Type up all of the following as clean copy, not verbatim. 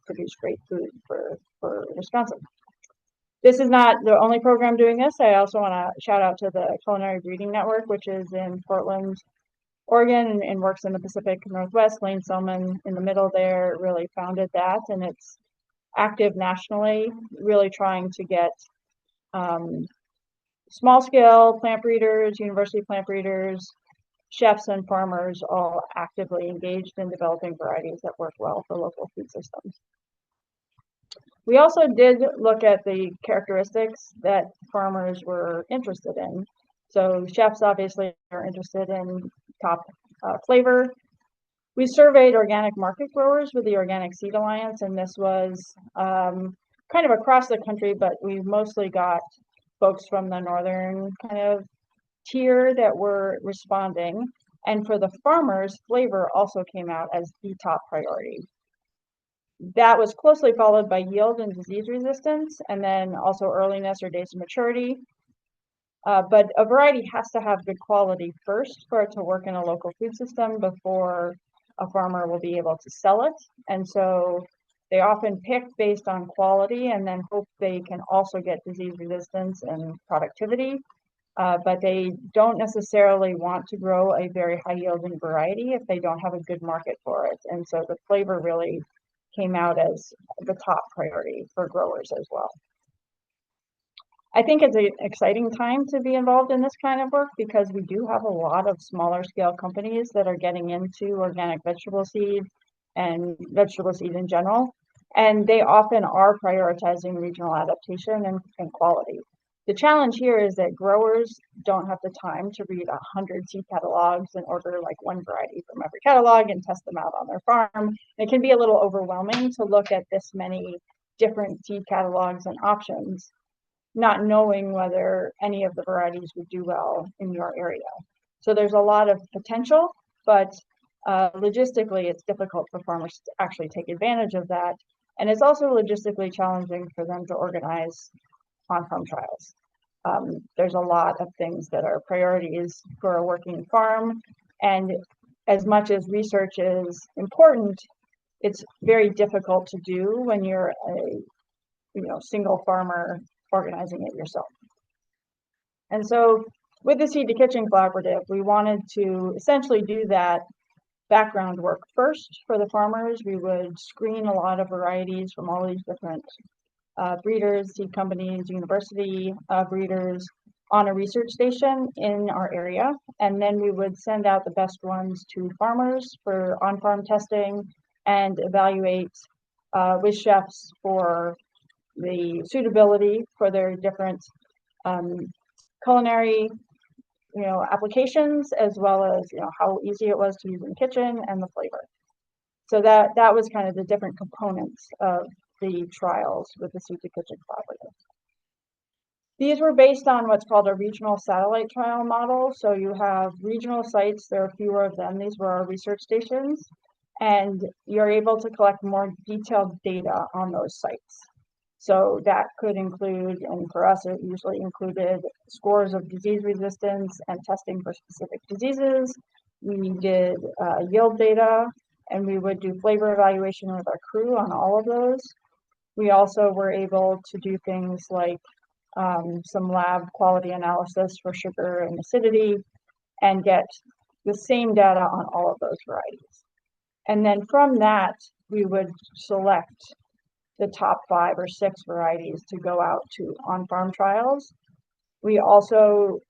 produce great food for Wisconsin. This is not the only program doing this. I also want to shout out to the Culinary Breeding Network, which is in Portland, Oregon, and works in the Pacific Northwest. Lane Selman in the middle there really founded that, and it's active nationally, really trying to get small-scale plant breeders, university plant breeders, chefs, and farmers all actively engaged in developing varieties that work well for local food systems. We also did look at the characteristics that farmers were interested in. So chefs obviously are interested in top flavor. We surveyed organic market growers with the Organic Seed Alliance, and this was kind of across the country, but we mostly got folks from the northern kind of tier that were responding. And for the farmers, flavor also came out as the top priority. That was closely followed by yield and disease resistance, and then also earliness or days of maturity. But a variety has to have good quality first for it to work in a local food system before a farmer will be able to sell it. And so they often pick based on quality and then hope they can also get disease resistance and productivity. But they don't necessarily want to grow a very high yielding variety if they don't have a good market for it. And so the flavor really came out as the top priority for growers as well. I think it's an exciting time to be involved in this kind of work because we do have a lot of smaller scale companies that are getting into organic vegetable seed and vegetable seed in general. And they often are prioritizing regional adaptation and quality. The challenge here is that growers don't have the time to read 100 seed catalogs and order like one variety from every catalog and test them out on their farm. It can be a little overwhelming to look at this many different seed catalogs and options, not knowing whether any of the varieties would do well in your area. So there's a lot of potential, but logistically it's difficult for farmers to actually take advantage of that. And it's also logistically challenging for them to organize on-farm trials. There's a lot of things that are priorities for a working farm. And as much as research is important, it's very difficult to do when you're a single farmer organizing it yourself. And so with the Seed to Kitchen Collaborative, we wanted to essentially do that background work first for the farmers. We would screen a lot of varieties from all these different breeders, seed companies, university breeders on a research station in our area. And then we would send out the best ones to farmers for on-farm testing and evaluate with chefs for the suitability for their different culinary applications, as well as how easy it was to use in the kitchen and the flavor. So that was kind of the different components of the trials with the Seed to Kitchen Collaborative. These were based on what's called a regional satellite trial model. So you have regional sites, there are fewer of them. These were our research stations, and you're able to collect more detailed data on those sites. So that could include, and for us it usually included, scores of disease resistance and testing for specific diseases. We did yield data, and we would do flavor evaluation with our crew on all of those. We also were able to do things like some lab quality analysis for sugar and acidity and get the same data on all of those varieties. And then from that, we would select the top 5 or 6 varieties to go out to on-farm trials. We also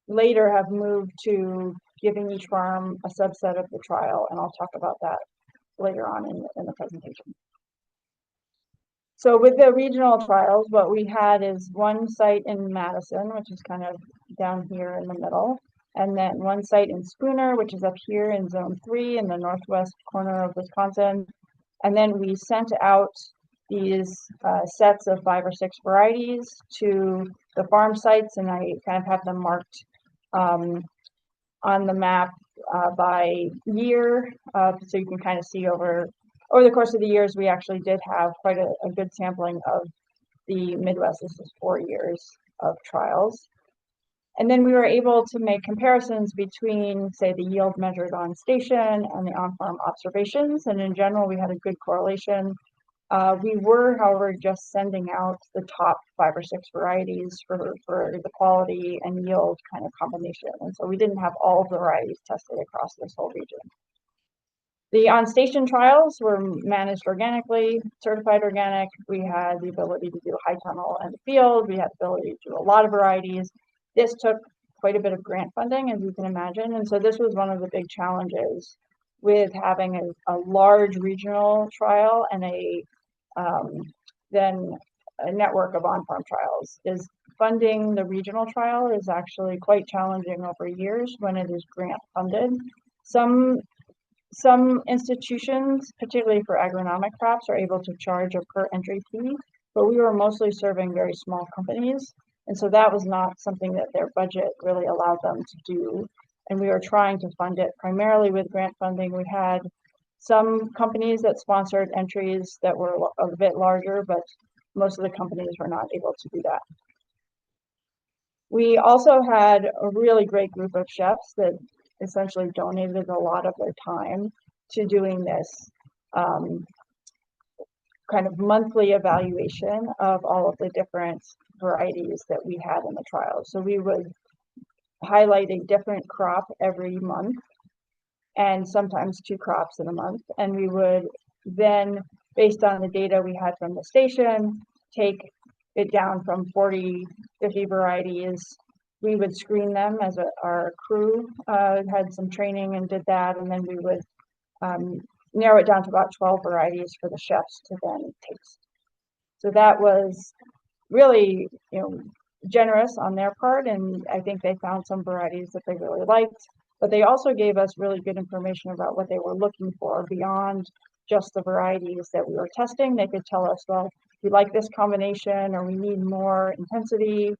later have moved to giving each farm a subset of the trial, and I'll talk about that later on in the presentation. So with the regional trials, what we had is one site in Madison, which is kind of down here in the middle, and then one site in Schooner, which is up here in Zone 3 in the northwest corner of Wisconsin. And then we sent out these sets of 5 or 6 varieties to the farm sites, and I kind of have them marked on the map by year, so you can kind of see over the course of the years. We actually did have quite a good sampling of the Midwest. This is 4 years of trials. And then we were able to make comparisons between, say, the yield measured on station and the on-farm observations. And in general, we had a good correlation. We were, however, just sending out the top 5 or 6 varieties for the quality and yield kind of combination. And so we didn't have all of the varieties tested across this whole region. The on-station trials were managed organically, certified organic. We had the ability to do high tunnel in the field. We had the ability to do a lot of varieties. This took quite a bit of grant funding, as you can imagine. And so this was one of the big challenges with having a large regional trial and then a network of on-farm trials. Is funding the regional trial is actually quite challenging over years when it is grant funded. Some institutions, particularly for agronomic crops, are able to charge a per entry fee, but we were mostly serving very small companies. And so that was not something that their budget really allowed them to do. And we were trying to fund it primarily with grant funding. We had some companies that sponsored entries that were a bit larger, but most of the companies were not able to do that. We also had a really great group of chefs that essentially donated a lot of their time to doing this kind of monthly evaluation of all of the different varieties that we had in the trial. So we would highlight a different crop every month, and sometimes 2 crops in a month. And we would then, based on the data we had from the station, take it down from 40, 50 varieties. We would screen them as our crew had some training and did that. And then we would narrow it down to about 12 varieties for the chefs to then taste. So that was really, generous on their part. And I think they found some varieties that they really liked. But they also gave us really good information about what they were looking for beyond just the varieties that we were testing. They could tell us, well, we like this combination, or we need more intensity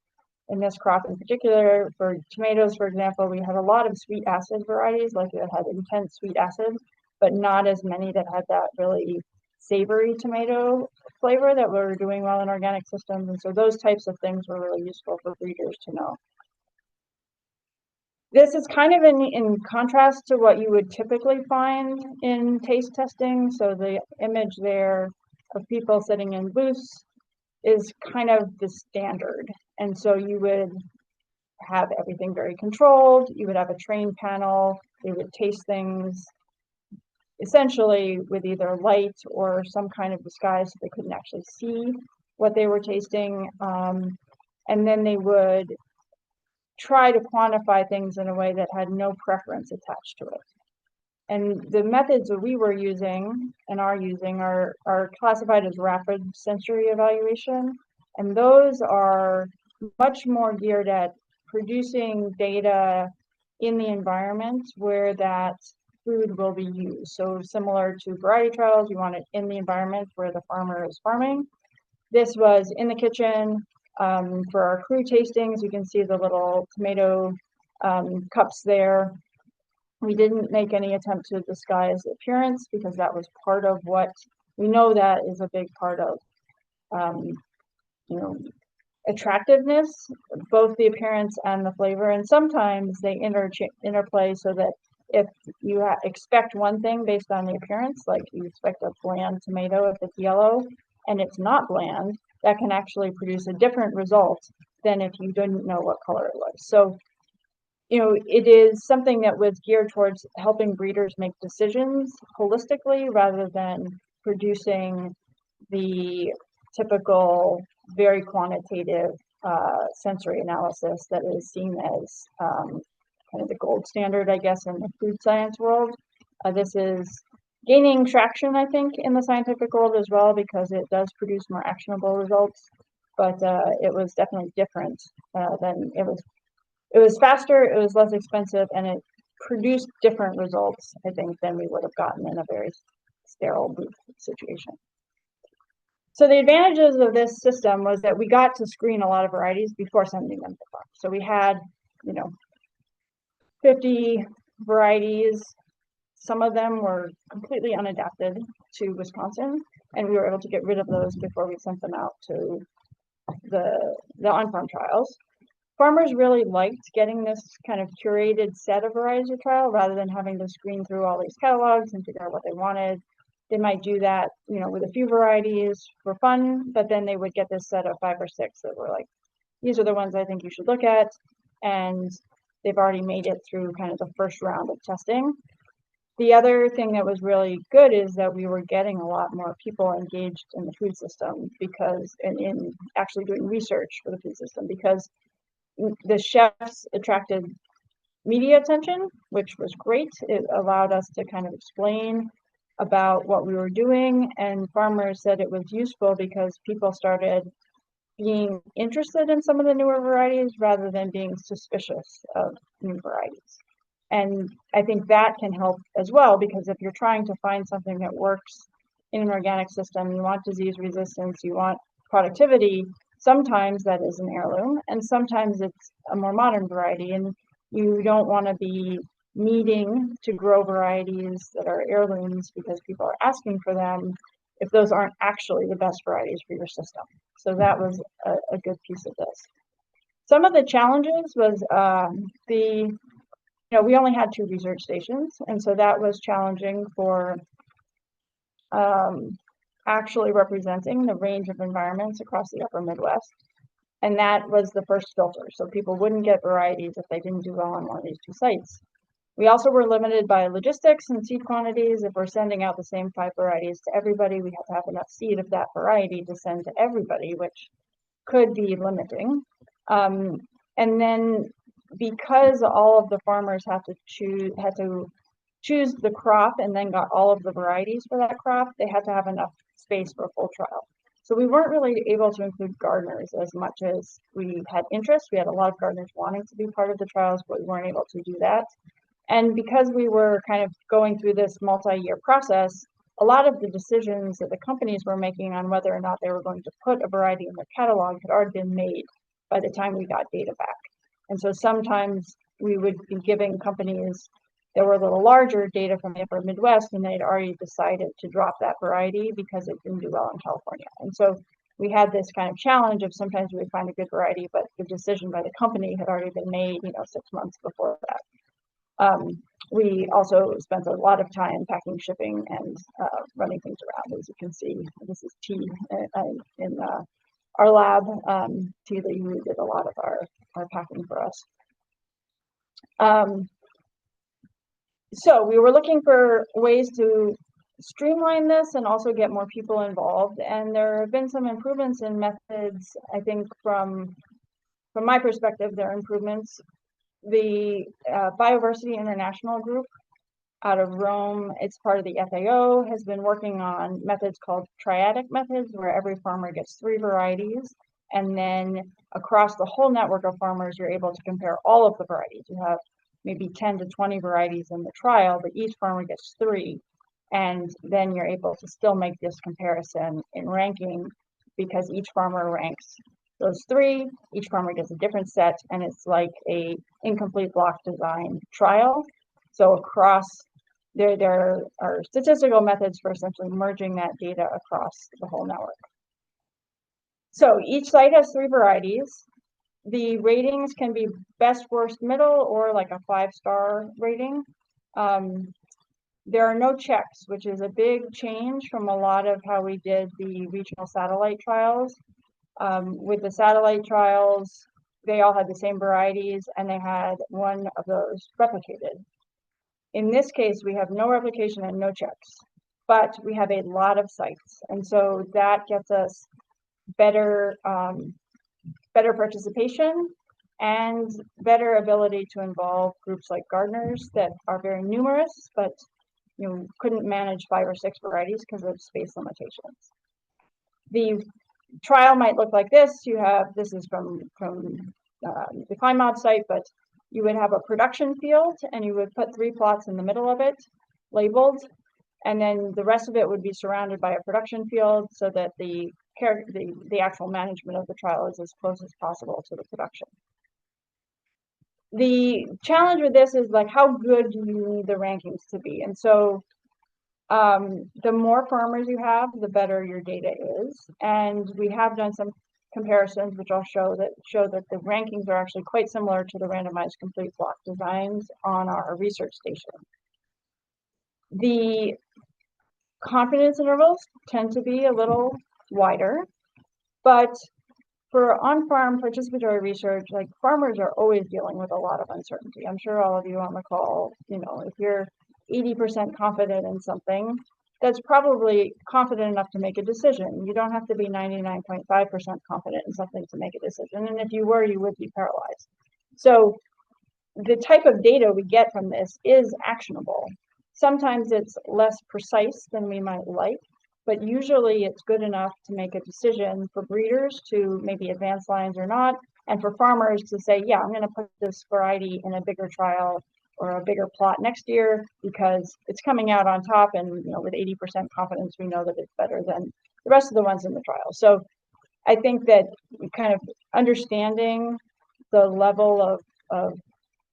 in this crop in particular. For tomatoes, for example, we had a lot of sweet acid varieties, like that had intense sweet acid, but not as many that had that really savory tomato flavor that were doing well in organic systems. And so those types of things were really useful for breeders to know. This is kind of in contrast to what you would typically find in taste testing. So the image there of people sitting in booths is kind of the standard. And so you would have everything very controlled. You would have a trained panel. They would taste things essentially with either light or some kind of disguise so they couldn't actually see what they were tasting. And then they would try to quantify things in a way that had no preference attached to it. And the methods that we were using and are using are classified as rapid sensory evaluation. And those are much more geared at producing data in the environment where that food will be used. So similar to variety trials, you want it in the environment where the farmer is farming. This was in the kitchen. For our crew tastings, you can see the little tomato cups there. We didn't make any attempt to disguise appearance because that was part of what we know that is a big part of, attractiveness, both the appearance and the flavor. And sometimes they interplay so that if you expect one thing based on the appearance, like you expect a bland tomato if it's yellow and it's not bland, that can actually produce a different result than if you didn't know what color it was. So, it is something that was geared towards helping breeders make decisions holistically rather than producing the typical, very quantitative sensory analysis that is seen as kind of the gold standard, I guess, in the food science world. This is gaining traction, I think, in the scientific world as well, because it does produce more actionable results. But it was definitely different than it was. It was faster, it was less expensive, and it produced different results, I think, than we would have gotten in a very sterile booth situation. So the advantages of this system was that we got to screen a lot of varieties before sending them to farm. So we had, 50 varieties. Some of them were completely unadapted to Wisconsin, and we were able to get rid of those before we sent them out to the on-farm trials. farmers really liked getting this kind of curated set of varieties to trial rather than having to screen through all these catalogs and figure out what they wanted. They might do that, you know, with a few varieties for fun, but then they would get this set of 5 or 6 that were like, these are the ones I think you should look at, and they've already made it through kind of the first round of testing. The other thing that was really good is that we were getting a lot more people engaged in the food system because, and in actually doing research for the food system, because the chefs attracted media attention, which was great. It allowed us to kind of explain about what we were doing, and farmers said it was useful because people started being interested in some of the newer varieties rather than being suspicious of new varieties. And I think that can help as well, because if you're trying to find something that works in an organic system, you want disease resistance, you want productivity, sometimes that is an heirloom, and sometimes it's a more modern variety, and you don't want to be needing to grow varieties that are heirlooms because people are asking for them if those aren't actually the best varieties for your system. So that was a good piece of this. Some of the challenges was we only had 2 research stations, and so that was challenging for actually representing the range of environments across the upper Midwest. And that was the first filter. So people wouldn't get varieties if they didn't do well on one of these 2 sites. We also were limited by logistics and seed quantities. If we're sending out the same 5 varieties to everybody, we have to have enough seed of that variety to send to everybody, which could be limiting. And then because all of the farmers had to choose the crop and then got all of the varieties for that crop, they had to have enough space for a full trial. So we weren't really able to include gardeners as much as we had interest. We had a lot of gardeners wanting to be part of the trials, but we weren't able to do that. And because we were kind of going through this multi-year process, a lot of the decisions that the companies were making on whether or not they were going to put a variety in their catalog had already been made by the time we got data back. And so sometimes we would be giving companies that were a little larger data from the upper Midwest, and they'd already decided to drop that variety because it didn't do well in California. And so we had this kind of challenge of sometimes we would find a good variety, but the decision by the company had already been made, 6 months before that. We also spent a lot of time packing, shipping, and running things around. As you can see, this is T in our lab. T Lee, who did a lot of our packing for us. So we were looking for ways to streamline this and also get more people involved. And there have been some improvements in methods. I think from my perspective, there are improvements. The Biodiversity International group out of Rome, it's part of the FAO, has been working on methods called triadic methods, where every farmer gets 3 varieties. And then across the whole network of farmers, you're able to compare all of the varieties. You have maybe 10 to 20 varieties in the trial, but each farmer gets 3. And then you're able to still make this comparison in ranking because each farmer ranks those 3, each farmer gets a different set, and it's like a incomplete block design trial. So across there are statistical methods for essentially merging that data across the whole network. So each site has 3 varieties. The ratings can be best, worst, middle, or like a 5-star rating. There are no checks, which is a big change from a lot of how we did the regional satellite trials. With the satellite trials, they all had the same varieties and they had one of those replicated. In this case, we have no replication and no checks, but we have a lot of sites. And so that gets us better participation and better ability to involve groups like gardeners that are very numerous, but couldn't manage 5 or 6 varieties because of space limitations. The trial might look like this. This is from the ClimeMod site, but you would have a production field and you would put 3 plots in the middle of it, labeled, and then the rest of it would be surrounded by a production field so that the actual management of the trial is as close as possible to the production. The challenge with this is like, how good do you need the rankings to be? And so the more farmers you have, the better your data is. And we have done some comparisons, which I'll show that the rankings are actually quite similar to the randomized complete block designs on our research station. The confidence intervals tend to be a little wider, but for on-farm participatory research, like farmers are always dealing with a lot of uncertainty. I'm sure all of you on the call, if you're 80% confident in something, that's probably confident enough to make a decision. You don't have to be 99.5% confident in something to make a decision. And if you were, you would be paralyzed. So the type of data we get from this is actionable. Sometimes it's less precise than we might like, but usually it's good enough to make a decision for breeders to maybe advance lines or not, and for farmers to say, yeah, I'm going to put this variety in a bigger trial or a bigger plot next year because it's coming out on top, and with 80% confidence we know that it's better than the rest of the ones in the trial. So I think that kind of understanding the level of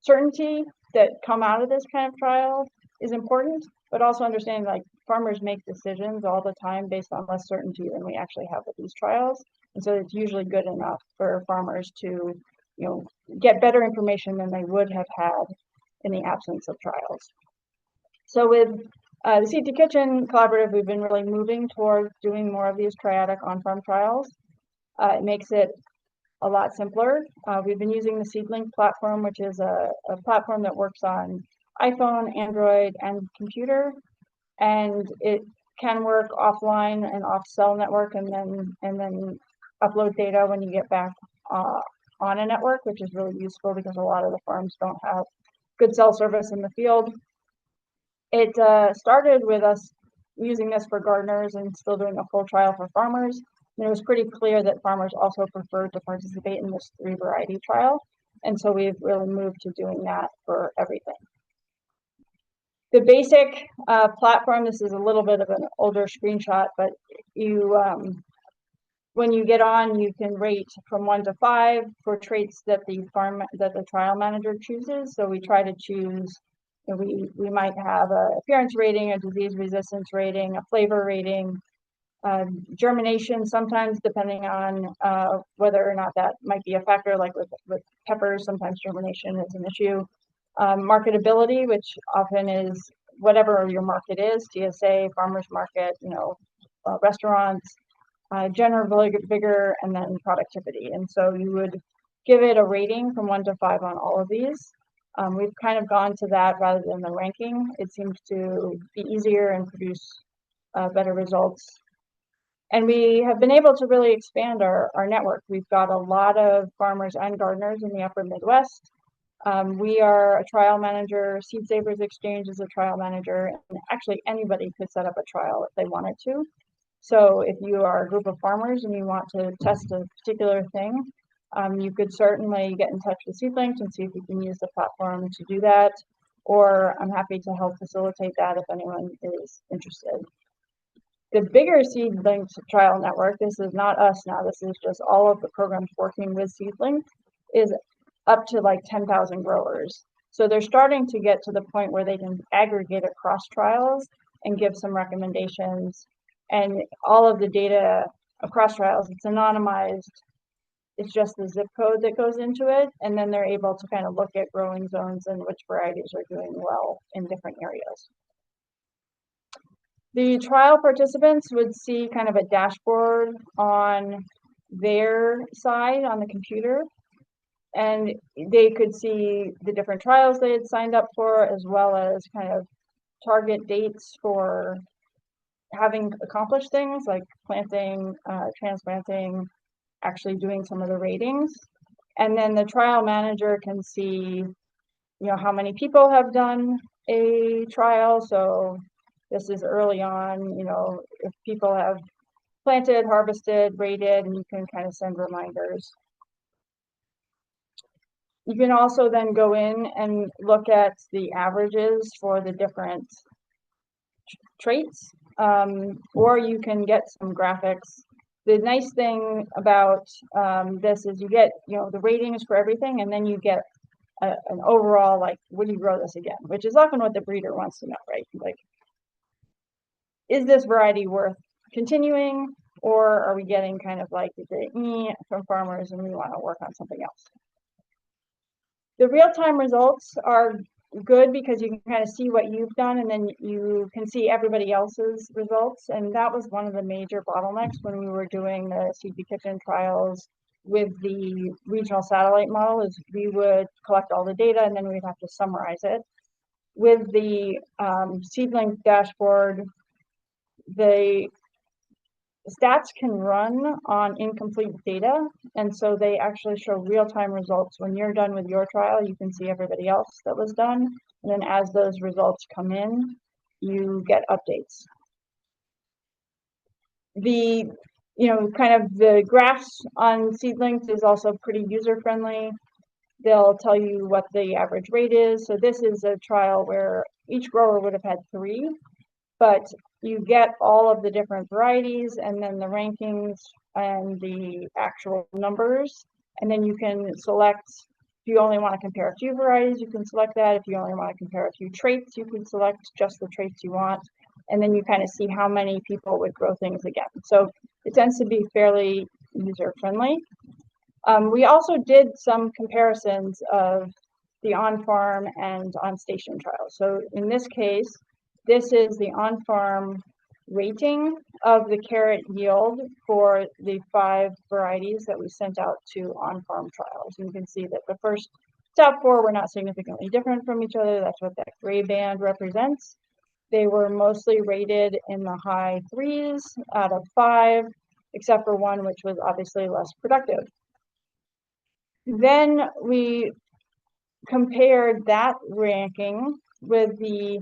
certainty that come out of this kind of trial is important, but also understanding like farmers make decisions all the time based on less certainty than we actually have with these trials. And so it's usually good enough for farmers to, get better information than they would have had in the absence of trials. So with the Seed to Kitchen Collaborative, we've been really moving towards doing more of these triadic on-farm trials. It makes it a lot simpler. We've been using the Seedlink platform, which is a platform that works on iPhone, Android, and computer, and it can work offline and off cell network, and then upload data when you get back on a network, which is really useful because a lot of the farms don't have good cell service in the field. It started with us using this for gardeners and still doing a full trial for farmers. And it was pretty clear that farmers also preferred to participate in this 3-variety trial. And so we've really moved to doing that for everything. The basic platform, this is a little bit of an older screenshot, but when you get on, you can rate from 1 to 5 for traits that the trial manager chooses. So we try to choose, we might have an appearance rating, a disease resistance rating, a flavor rating, germination sometimes, depending on whether or not that might be a factor, like with peppers, sometimes germination is an issue. Marketability, which often is whatever your market is, TSA, farmers market, restaurants, general vigor, and then productivity. And so you would give it a rating from 1 to 5 on all of these. We've kind of gone to that rather than the ranking. It seems to be easier and produce better results. And we have been able to really expand our network. We've got a lot of farmers and gardeners in the upper Midwest. We are a trial manager. Seed Savers Exchange is a trial manager, and actually anybody could set up a trial if they wanted to. So if you are a group of farmers and you want to test a particular thing, you could certainly get in touch with Seedlink and see if you can use the platform to do that. Or I'm happy to help facilitate that if anyone is interested. The bigger Seedlink trial network, this is not us now, this is just all of the programs working with Seedlink, is up to like 10,000 growers. So they're starting to get to the point where they can aggregate across trials and give some recommendations. And all of the data across trials, it's anonymized. It's just the zip code that goes into it. And then they're able to kind of look at growing zones and which varieties are doing well in different areas. The trial participants would see kind of a dashboard on their side on the computer, and they could see the different trials they had signed up for, as well as kind of target dates for having accomplished things like planting, transplanting, actually doing some of the ratings. And then the trial manager can see, how many people have done a trial. So this is early on, if people have planted, harvested, rated, and you can kind of send reminders. You can also then go in and look at the averages for the different traits, or you can get some graphics. The nice thing about this is you get, the ratings for everything, and then you get an overall, like, would you grow this again? Which is often what the breeder wants to know, right? Like, is this variety worth continuing? or are we getting kind of like the from farmers and we want to work on something else? The real-time results are good because you can kind of see what you've done, and then you can see everybody else's results. And that was one of the major bottlenecks when we were doing the CG Kitchen trials with the regional satellite model, is we would collect all the data and then we'd have to summarize it. With the seedling dashboard, the stats can run on incomplete data, and so they actually show real-time results. When you're done with your trial, you can see everybody else that was done, and then as those results come in, you get updates. The kind of the graphs on seedlings is also pretty user-friendly. They'll tell you what the average rate is. So this is a trial where each grower would have had 3, but you get all of the different varieties and then the rankings and the actual numbers. And then you can select, if you only want to compare a few varieties, you can select that. If you only want to compare a few traits, you can select just the traits you want. And then you kind of see how many people would grow things again. So it tends to be fairly user-friendly. We also did some comparisons of the on-farm and on-station trials. So in this case, this is the on-farm rating of the carrot yield for the 5 varieties that we sent out to on-farm trials. And you can see that the first top 4 were not significantly different from each other. That's what that gray band represents. They were mostly rated in the high 3s out of 5, except for one which was obviously less productive. Then we compared that ranking with the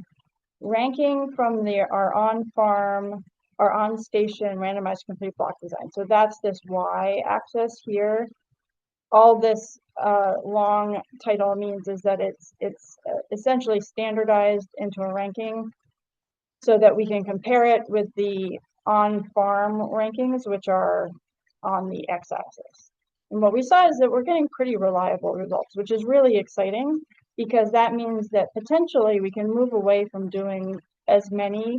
ranking from our on-farm, our on-station randomized complete block design. So that's this y-axis here. All this long title means is that it's essentially standardized into a ranking so that we can compare it with the on-farm rankings, which are on the x-axis. And what we saw is that we're getting pretty reliable results, which is really exciting, because that means that potentially we can move away from doing as many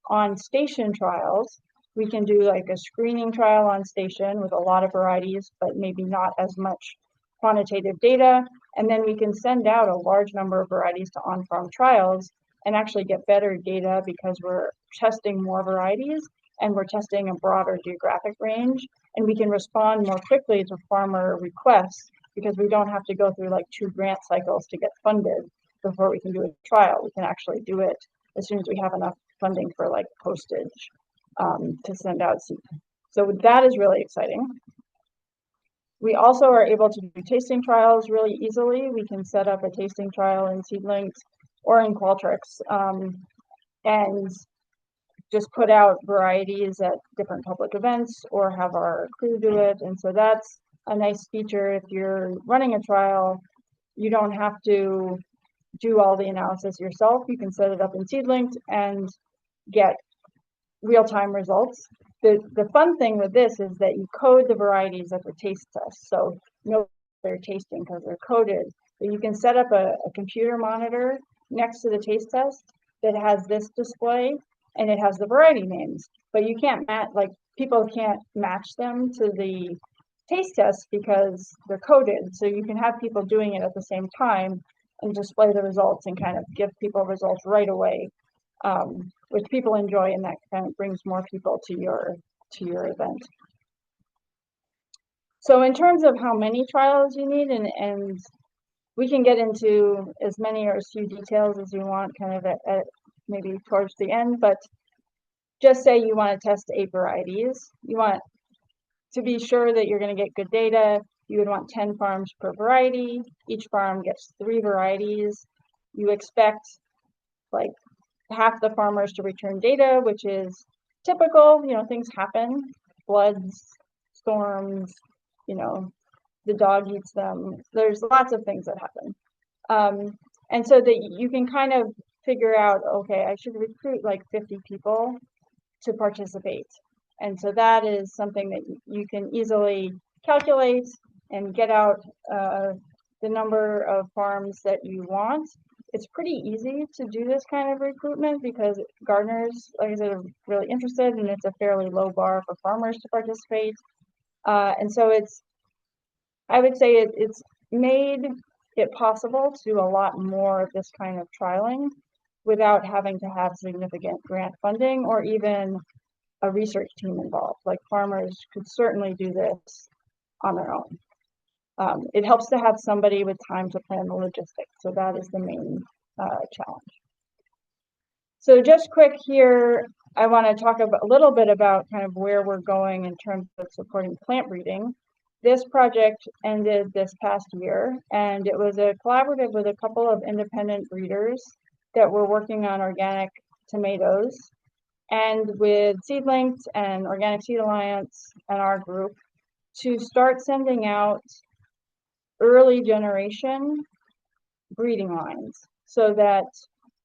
on-station trials. We can do like a screening trial on station with a lot of varieties, but maybe not as much quantitative data. And then we can send out a large number of varieties to on-farm trials and actually get better data because we're testing more varieties and we're testing a broader geographic range. And we can respond more quickly to farmer requests because we don't have to go through like 2 grant cycles to get funded before we can do a trial. We can actually do it as soon as we have enough funding for like postage to send out seed. So that is really exciting. We also are able to do tasting trials really easily. We can set up a tasting trial in Seedlinks or in Qualtrics and just put out varieties at different public events or have our crew do it. And so that's a nice feature. If you're running a trial, you don't have to do all the analysis yourself. You can set it up in Seedlinks and get real-time results. The fun thing with this is that you code the varieties at the taste test. So you know they're tasting because they're coded. But you can set up a computer monitor next to the taste test that has this display and it has the variety names. But you can't people can't match them to the taste test because they're coded. So you can have people doing it at the same time and display the results and kind of give people results right away, which people enjoy, and that kind of brings more people to your event. So in terms of how many trials you need, and we can get into as many or as few details as you want kind of at maybe towards the end, but just say you want to test 8 varieties. You want to be sure that you're going to get good data. You would want 10 farms per variety. Each farm gets 3 varieties. You expect like half the farmers to return data, which is typical. Things happen, floods, storms, the dog eats them. There's lots of things that happen. And so that you can kind of figure out, okay, I should recruit like 50 people to participate. And so that is something that you can easily calculate and get out the number of farms that you want. it's pretty easy to do this kind of recruitment because gardeners, like I said, are really interested, and it's a fairly low bar for farmers to participate. And so I would say it's made it possible to do a lot more of this kind of trialing without having to have significant grant funding or even a research team involved. Like farmers could certainly do this on their own. It helps to have somebody with time to plan the logistics. So that is the main challenge. So just quick here, I want to talk a little bit about kind of where we're going in terms of supporting plant breeding. This project ended this past year, and it was a collaborative with a couple of independent breeders that were working on organic tomatoes, and with Seedlinked and Organic Seed Alliance and our group to start sending out early generation breeding lines so that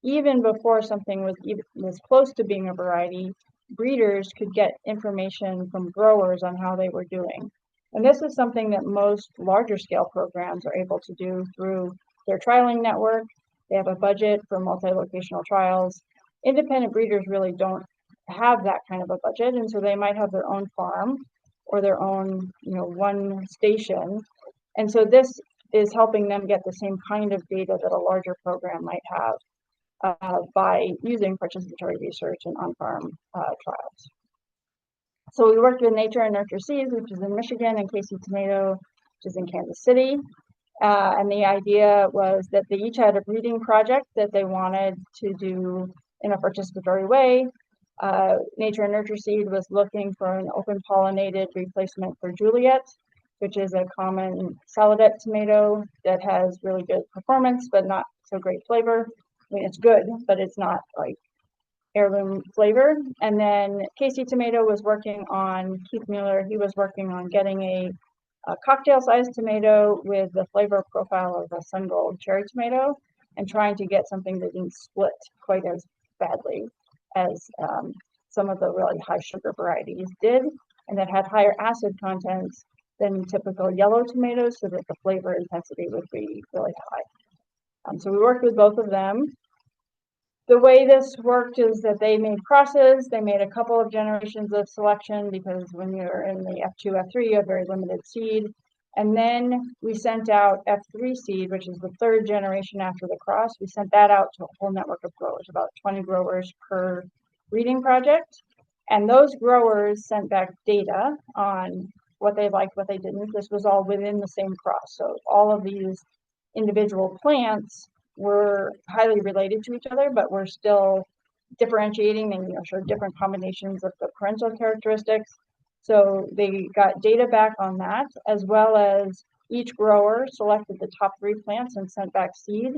even before something was close to being a variety, breeders could get information from growers on how they were doing. And this is something that most larger scale programs are able to do through their trialing network. They have a budget for multi-locational trials. Independent breeders really don't have that kind of a budget, and so they might have their own farm or their own, one station. And so this is helping them get the same kind of data that a larger program might have by using participatory research and on-farm trials. So we worked with Nature and Nurture Seeds, which is in Michigan, and Casey Tomato, which is in Kansas City. And the idea was that they each had a breeding project that they wanted to do in a participatory way. Nature and Nurture Seed was looking for an open pollinated replacement for Juliet, which is a common saladette tomato that has really good performance, but not so great flavor. I mean, it's good, but it's not like heirloom flavor. And then Casey Tomato was working on, Keith Mueller, he was working on getting a cocktail-sized tomato with the flavor profile of a sun gold cherry tomato and trying to get something that didn't split quite as badly as some of the really high sugar varieties did, and that had higher acid contents than typical yellow tomatoes so that the flavor intensity would be really high. So we worked with both of them. The way this worked is that they made crosses. They made a couple of generations of selection because when you're in the F2, F3, you have very limited seed. And then we sent out F3 seed, which is the third generation after the cross. We sent that out to a whole network of growers, about 20 growers per breeding project. And those growers sent back data on what they liked, what they didn't. This was all within the same cross. So all of these individual plants were highly related to each other, but we're still differentiating and sort of different combinations of the parental characteristics. So they got data back on that, as well as each grower selected the top 3 plants and sent back seed.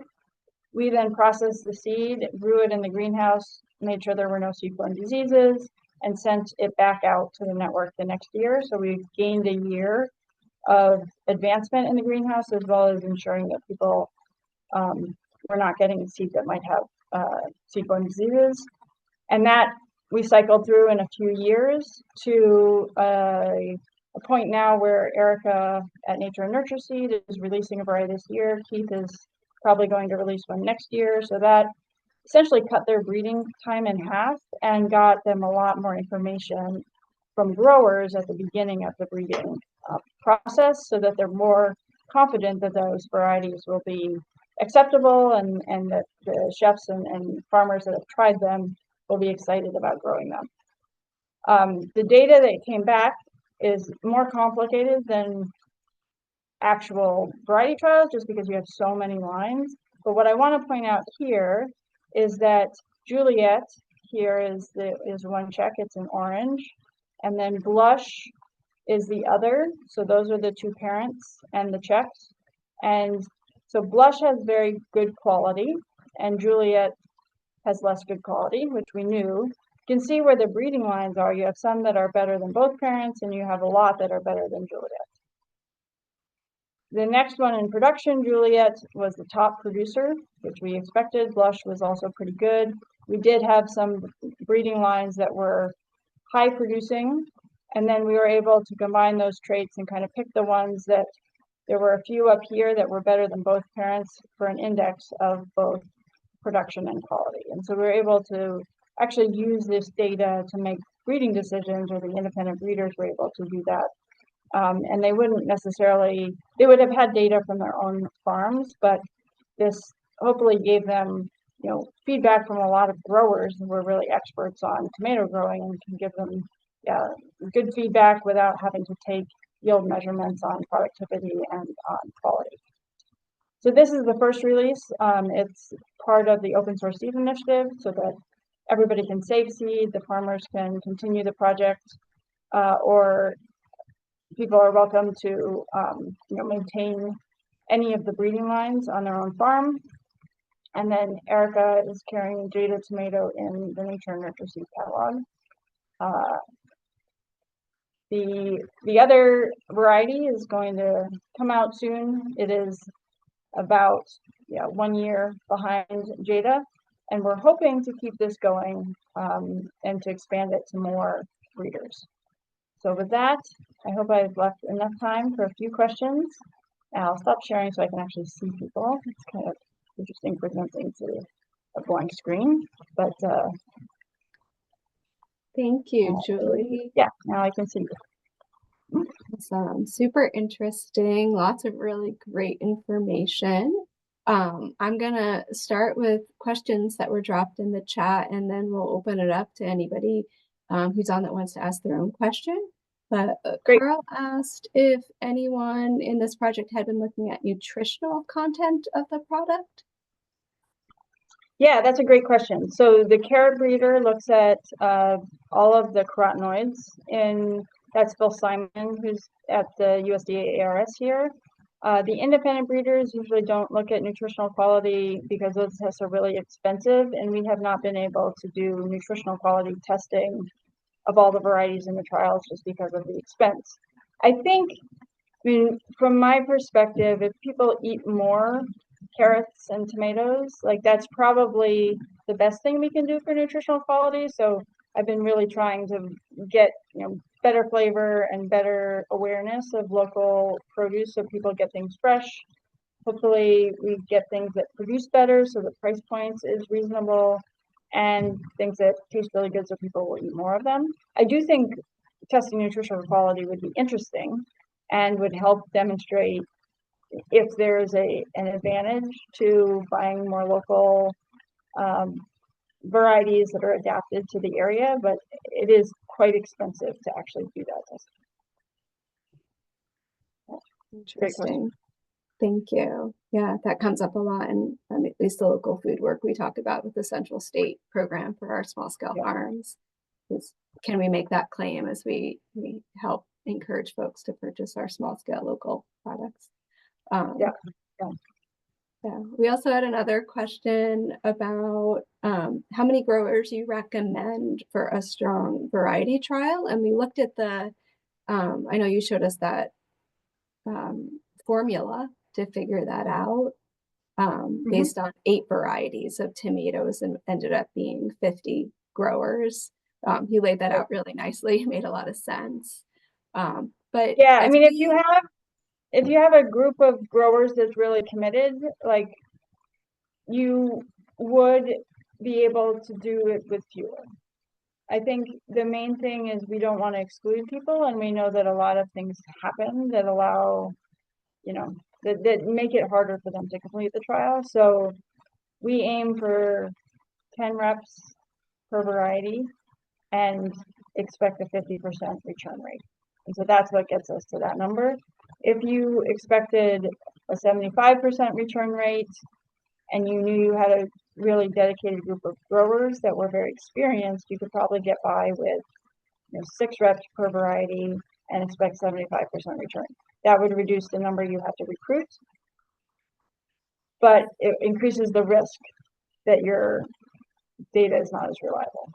We then processed the seed, grew it in the greenhouse, made sure there were no seed-borne diseases, and sent it back out to the network the next year. So we gained a year of advancement in the greenhouse, as well as ensuring that people were not getting a seed that might have seed-borne diseases. And that we cycled through in a few years to a point now where Erica at Nature and Nurture Seed is releasing a variety this year. Keith is probably going to release one next year. So that essentially cut their breeding time in half and got them a lot more information from growers at the beginning of the breeding process so that they're more confident that those varieties will be acceptable and that the chefs and farmers that have tried them will be excited about growing them. The data that came back is more complicated than actual variety trials just because you have so many lines. But what I want to point out here is that Juliet here is one check, it's in orange, and then Blush is the other. So those are the 2 parents and the checks. And so Blush has very good quality and Juliet has less good quality, which we knew. You can see where the breeding lines are. You have some that are better than both parents and you have a lot that are better than Juliet. The next one in production, Juliet, was the top producer, which we expected. Blush was also pretty good. We did have some breeding lines that were high producing, and then we were able to combine those traits and kind of pick the ones that there were a few up here that were better than both parents for an index of both production and quality. And so we're able to actually use this data to make breeding decisions, or the independent breeders were able to do that. And they wouldn't necessarily, they would have had data from their own farms, but this hopefully gave them, feedback from a lot of growers who were really experts on tomato growing, and can give them good feedback without having to take yield measurements on productivity and on quality. So this is the first release. It's part of the open source seed initiative, so that everybody can save seed, the farmers can continue the project, or people are welcome to maintain any of the breeding lines on their own farm. And then Erica is carrying Jada Tomato in the Nature and Nurture Seed catalog. The other variety is going to come out soon. It is about 1 year behind Jada, and we're hoping to keep this going and to expand it to more breeders. So with that, I hope I've left enough time for a few questions. And I'll stop sharing so I can actually see people. It's kind of interesting presenting to a blank screen, but thank you, Julie. Yeah, now I can see you. Awesome. Super interesting. Lots of really great information. I'm gonna start with questions that were dropped in the chat, and then we'll open it up to anybody who's on that wants to ask their own question. But Carl asked if anyone in this project had been looking at nutritional content of the product. Yeah, that's a great question. So the carrot breeder looks at all of the carotenoids, and that's Phil Simon, who's at the USDA ARS here. The independent breeders usually don't look at nutritional quality because those tests are really expensive, and we have not been able to do nutritional quality testing of all the varieties in the trials just because of the expense. I mean, from my perspective, if people eat more carrots and tomatoes, like that's probably the best thing we can do for nutritional quality. So I've been really trying to get better flavor and better awareness of local produce, so people get things fresh. Hopefully we get things that produce better, so the price points is reasonable, and things that taste really good, so people will eat more of them. I do think testing nutritional quality would be interesting and would help demonstrate if there's an advantage to buying more local varieties that are adapted to the area, but it is quite expensive to actually do that testing. Interesting. Thank you. Yeah, that comes up a lot in at least the local food work we talk about with the Central State program for our small scale farms. Can we make that claim as we help encourage folks to purchase our small scale local products? Yeah. We also had another question about how many growers you recommend for a strong variety trial. And we looked at the, I know you showed us that formula to figure that out based on 8 varieties of tomatoes, and ended up being 50 growers. He laid that out really nicely. It made a lot of sense. But yeah, I mean, if you have a group of growers that's really committed, like, you would be able to do it with fewer. I think the main thing is we don't want to exclude people, and we know that a lot of things happen that allow, that make it harder for them to complete the trial. So we aim for 10 reps per variety and expect a 50% return rate. And so that's what gets us to that number. If you expected a 75% return rate and you knew you had a really dedicated group of growers that were very experienced, you could probably get by with 6 reps per variety and expect 75% return. That would reduce the number you have to recruit, but it increases the risk that your data is not as reliable.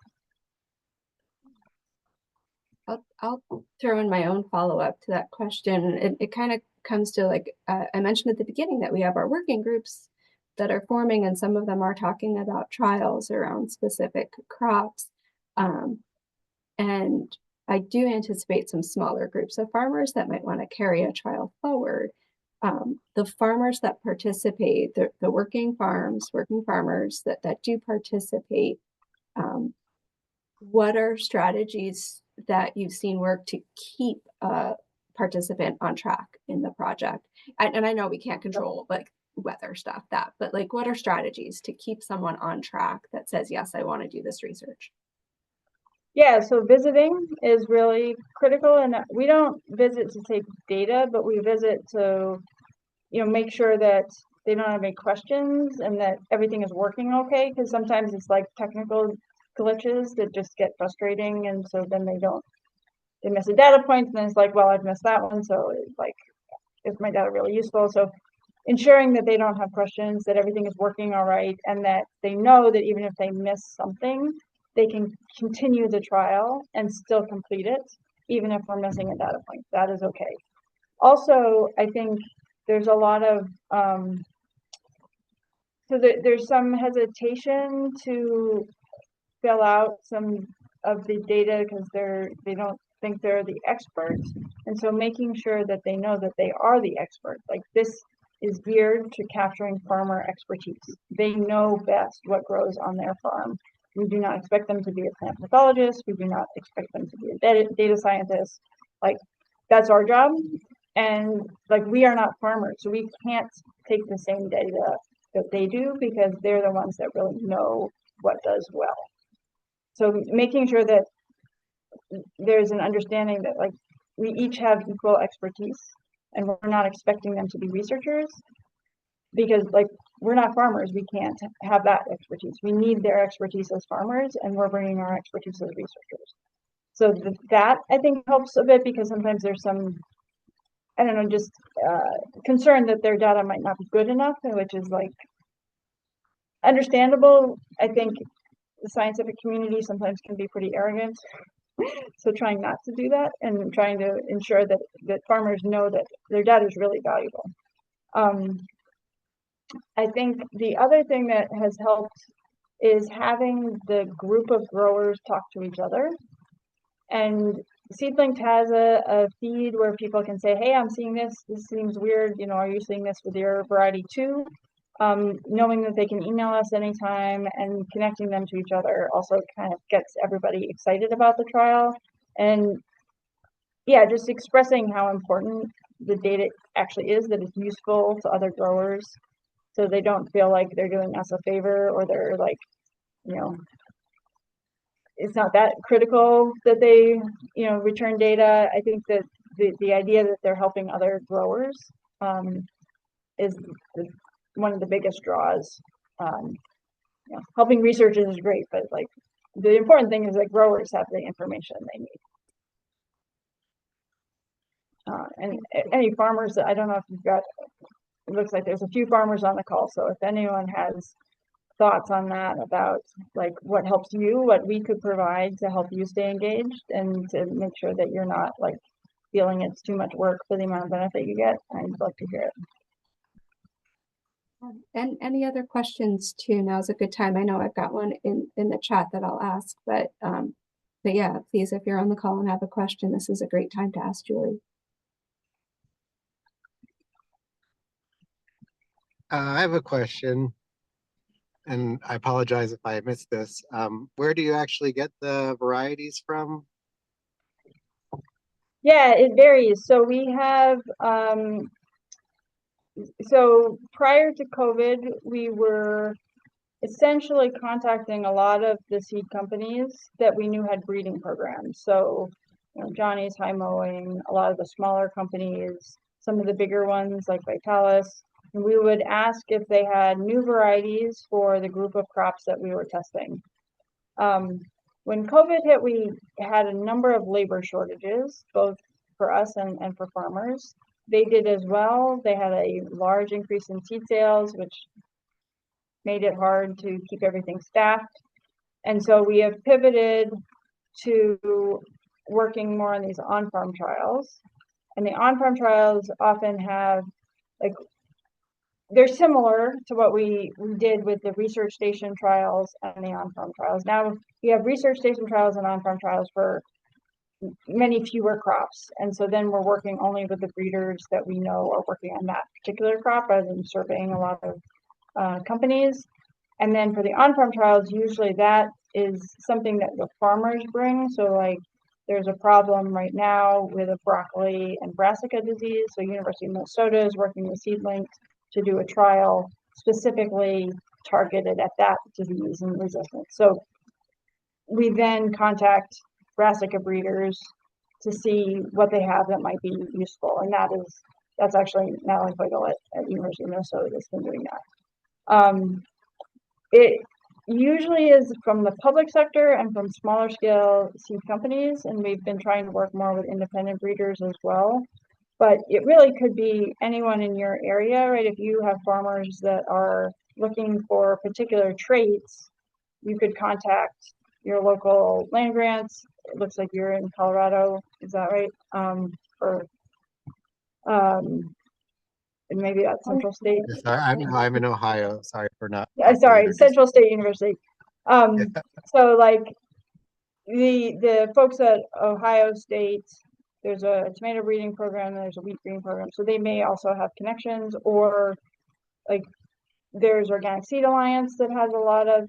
I'll throw in my own follow-up to that question. It kind of comes to, like I mentioned at the beginning, that we have our working groups that are forming, and some of them are talking about trials around specific crops. And I do anticipate some smaller groups of farmers that might want to carry a trial forward. the farmers that participate, the working farmers that do participate, what are strategies that you've seen work to keep a participant on track in the project? And I know we can't control like weather stuff, but like, what are strategies to keep someone on track that says, yes, I want to do this research? Yeah, so visiting is really critical, and we don't visit to take data, but we visit to, make sure that they don't have any questions and that everything is working okay, because sometimes it's like technical glitches that just get frustrating, and so then they miss a data point, and then it's like, well, I've missed that one, so it's like, is my data really useful? So ensuring that they don't have questions, that everything is working all right, and that they know that even if they miss something, they can continue the trial and still complete it, even if we're missing a data point. That is okay. Also, I think there's a lot of, there's some hesitation to fill out some of the data because they don't think they're the experts. And so making sure that they know that they are the expert. Like, this is geared to capturing farmer expertise. They know best what grows on their farm. We do not expect them to be a plant pathologist. We do not expect them to be a data scientist. Like, that's our job. And like, we are not farmers, so we can't take the same data that they do because they're the ones that really know what does well. So making sure that there's an understanding that like we each have equal expertise and we're not expecting them to be researchers because like we're not farmers. We can't have that expertise. We need their expertise as farmers, and we're bringing our expertise as researchers. So that I think helps a bit because sometimes there's some, I don't know, just concern that their data might not be good enough, which is like understandable. I think the scientific community sometimes can be pretty arrogant. So trying not to do that and trying to ensure that farmers know that their data is really valuable. I think the other thing that has helped is having the group of growers talk to each other. And Seedlinked has a feed where people can say, hey, I'm seeing this. This seems weird. Are you seeing this with your variety too? Knowing that they can email us anytime and connecting them to each other also kind of gets everybody excited about the trial. And yeah, just expressing how important the data actually is, that it's useful to other growers so they don't feel like they're doing us a favor or they're like, it's not that critical that they, return data. I think that the idea that they're helping other growers is one of the biggest draws. Helping researchers is great, but like the important thing is that growers have the information they need. And any farmers, I don't know if you've got, it looks like there's a few farmers on the call. So if anyone has thoughts on that about like what helps you, what we could provide to help you stay engaged and to make sure that you're not like feeling it's too much work for the amount of benefit you get, I'd love to hear it. And any other questions too? Now's a good time. I know I've got one in the chat that I'll ask, but yeah, please, if you're on the call and have a question, this is a great time to ask Julie. I have a question, and I apologize if I missed this. Where do you actually get the varieties from? Yeah, it varies. So we have, so prior to COVID, we were essentially contacting a lot of the seed companies that we knew had breeding programs. So, Johnny's High Mowing, a lot of the smaller companies, some of the bigger ones like Vitalis. And we would ask if they had new varieties for the group of crops that we were testing. When COVID hit, we had a number of labor shortages, both for us and for farmers. They did as well. They had a large increase in seed sales, which made it hard to keep everything staffed. And so we have pivoted to working more on these on-farm trials. And the on-farm trials often have, like, they're similar to what we did with the research station trials and the on-farm trials. Now we have research station trials and on-farm trials for many fewer crops. And so then we're working only with the breeders that we know are working on that particular crop rather than surveying a lot of companies. And then for the on-farm trials, usually that is something that the farmers bring. So like there's a problem right now with a broccoli and brassica disease. So University of Minnesota is working with seedlings to do a trial specifically targeted at that disease and resistance. So we then contact brassica breeders to see what they have that might be useful. And that's actually Natalie Feigl at University of Minnesota that's been doing that. It usually is from the public sector and from smaller scale seed companies, and we've been trying to work more with independent breeders as well. But it really could be anyone in your area, right? If you have farmers that are looking for particular traits, you could contact your local land grants. It looks like you're in Colorado, is that right? And maybe that's Central State. Sorry, I'm in Ohio. Sorry for not. Sorry, introducing. Central State University. So like the folks at Ohio State, there's a tomato breeding program, there's a wheat breeding program. So they may also have connections, or like there's Organic Seed Alliance that has a lot of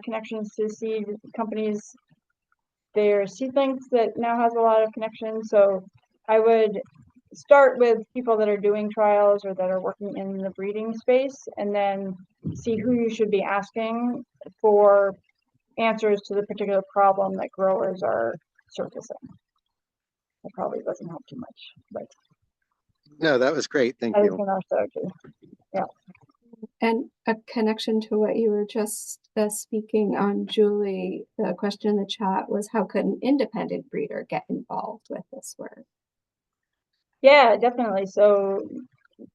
connections to seed companies. There's Seedlinks that now has a lot of connections. So I would start with people that are doing trials or that are working in the breeding space, and then see who you should be asking for answers to the particular problem that growers are surfacing. That probably doesn't help too much, but No, that was great. Thank that has you. been our strategy. And a connection to what you were just speaking on, Julie, the question in the chat was, how could an independent breeder get involved with this work? Yeah, definitely. So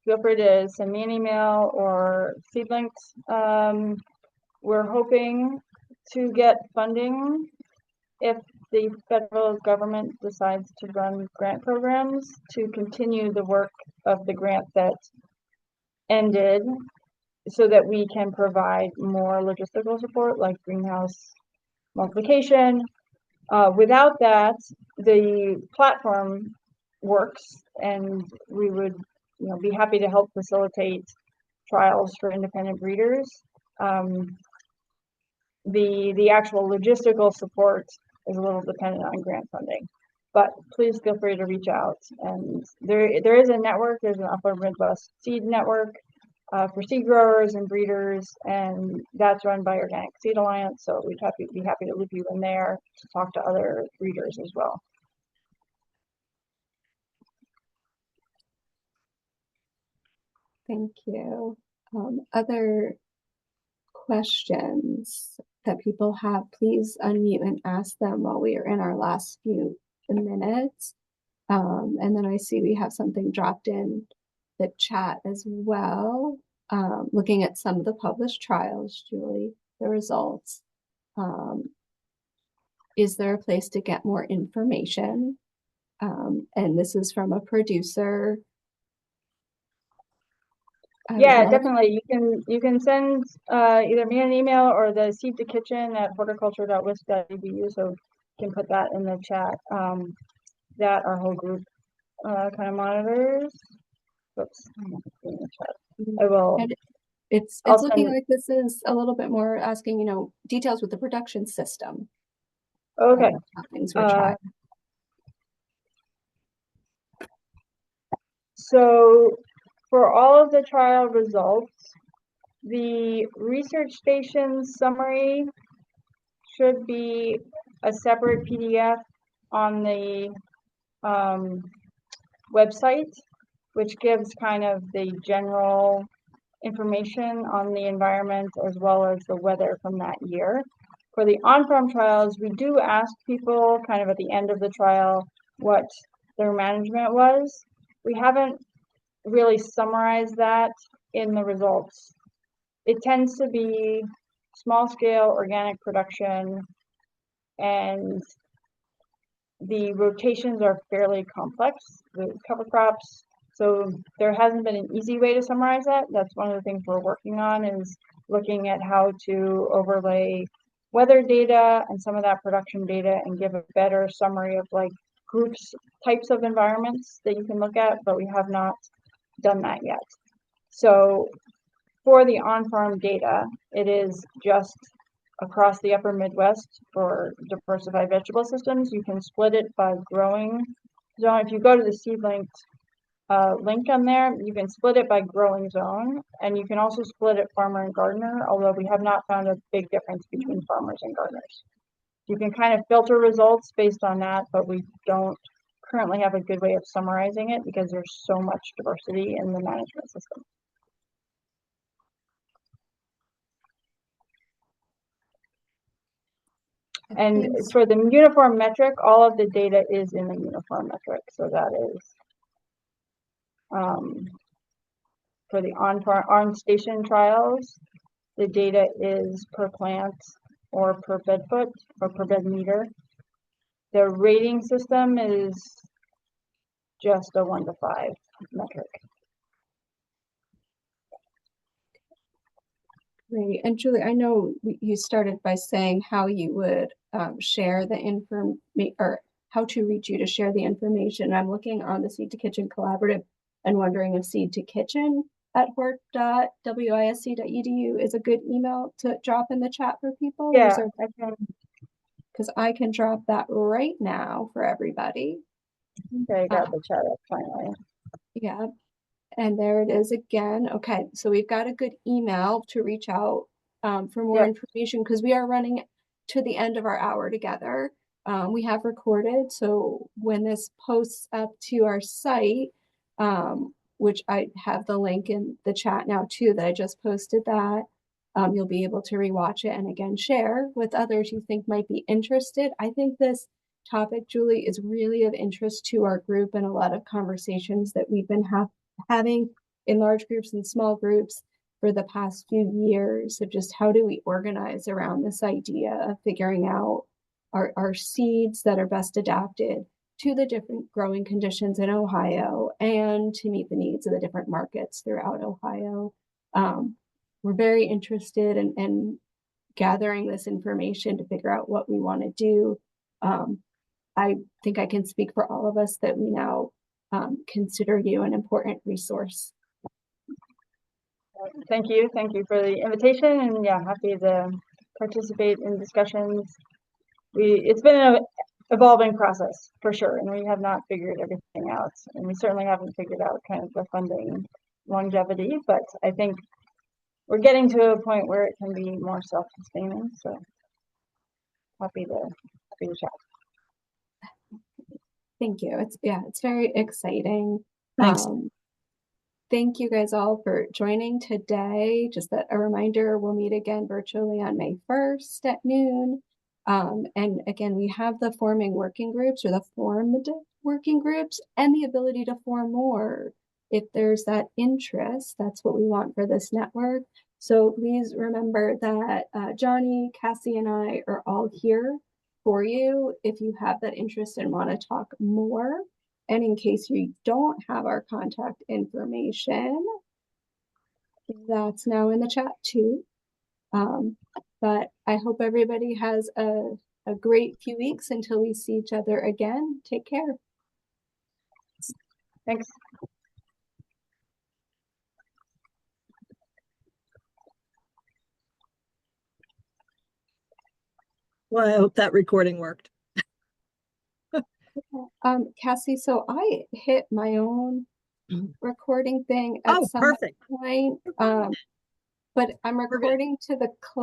feel free to send me an email or Seedlinks. We're hoping to get funding if the federal government decides to run grant programs to continue the work of the grant that ended, so that we can provide more logistical support like greenhouse multiplication. Without that, the platform works, and we would be happy to help facilitate trials for independent breeders. The actual logistical support is a little dependent on grant funding, but please feel free to reach out. And there is a network. There's an Upper Midwest Seed Network for seed growers and breeders, and that's run by Organic Seed Alliance. So we'd be happy to loop you in there to talk to other breeders as well. Thank you. Other questions that people have, please unmute and ask them while we are in our last few minutes. And then I see we have something dropped in the chat as well. Looking at some of the published trials, Julie, the results. Is there a place to get more information? And this is from a producer. Yeah, definitely. You can send either me an email or the seed to kitchen at horticulture.wisc.edu. So you can put that in the chat. That our whole group kind of monitors. Oops, in the chat. I will. And it's looking like this is a little bit more asking, details with the production system. Okay. How things were tried. So for all of the trial results, the research station summary should be a separate PDF on the website, which gives kind of the general information on the environment as well as the weather from that year. For the on-farm trials, we do ask people kind of at the end of the trial what their management was. We haven't really summarized that in the results. It tends to be small scale organic production, and the rotations are fairly complex, the cover crops. So there hasn't been an easy way to summarize that. That's one of the things we're working on, is looking at how to overlay weather data and some of that production data and give a better summary of like groups, types of environments that you can look at, but we have not done that yet. So for the on-farm data, it is just across the upper Midwest for diversified vegetable systems. You can split it by growing zone. If you go to the seed linked link on there, you can split it by growing zone, and you can also split it farmer and gardener, although we have not found a big difference between farmers and gardeners. You can kind of filter results based on that, but we don't currently have a good way of summarizing it because there's so much diversity in the management system. And for the uniform metric, all of the data is in the uniform metric. So that is for the on station trials, the data is per plant or per bed foot or per bed meter. The rating system is just a 1 to 5 metric. Great. And Julie, I know you started by saying how you would share the information, or how to reach you to share the information. I'm looking on the Seed to Kitchen Collaborative and wondering if Seed to Kitchen at offer.osu.edu is a good email to drop in the chat for people. Yeah, because I can drop that right now for everybody. Okay, I got the chat up finally. Yeah. And there it is again. Okay, so we've got a good email to reach out for more information, because we are running to the end of our hour together. We have recorded, so when this posts up to our site, which I have the link in the chat now too, that I just posted that, you'll be able to rewatch it and again share with others you think might be interested. I think this topic, Julie, is really of interest to our group, and a lot of conversations that we've been having in large groups and small groups for the past few years of just how do we organize around this idea of figuring out our seeds that are best adapted to the different growing conditions in Ohio and to meet the needs of the different markets throughout Ohio. We're very interested in gathering this information to figure out what we want to do. I think I can speak for all of us that we now consider you an important resource. Thank you for the invitation, and yeah, happy to participate in discussions. It's been an evolving process for sure, and we have not figured everything out, and we certainly haven't figured out kind of the funding longevity, but I think we're getting to a point where it can be more self-sustaining, so happy to chat. Thank you. It's very exciting. Thanks. Thank you guys all for joining today. Just a reminder, we'll meet again virtually on May 1st at noon. And again, we have the forming working groups, or the formed working groups, and the ability to form more if there's that interest. That's what we want for this network. So please remember that Johnny, Cassie, and I are all here for you if you have that interest and want to talk more. And in case you don't have our contact information, that's now in the chat too. But I hope everybody has a great few weeks until we see each other again. Take care. Thanks. Well, I hope that recording worked. Cassie, so I hit my own recording thing at some perfect. point, but I'm recording to the cloud.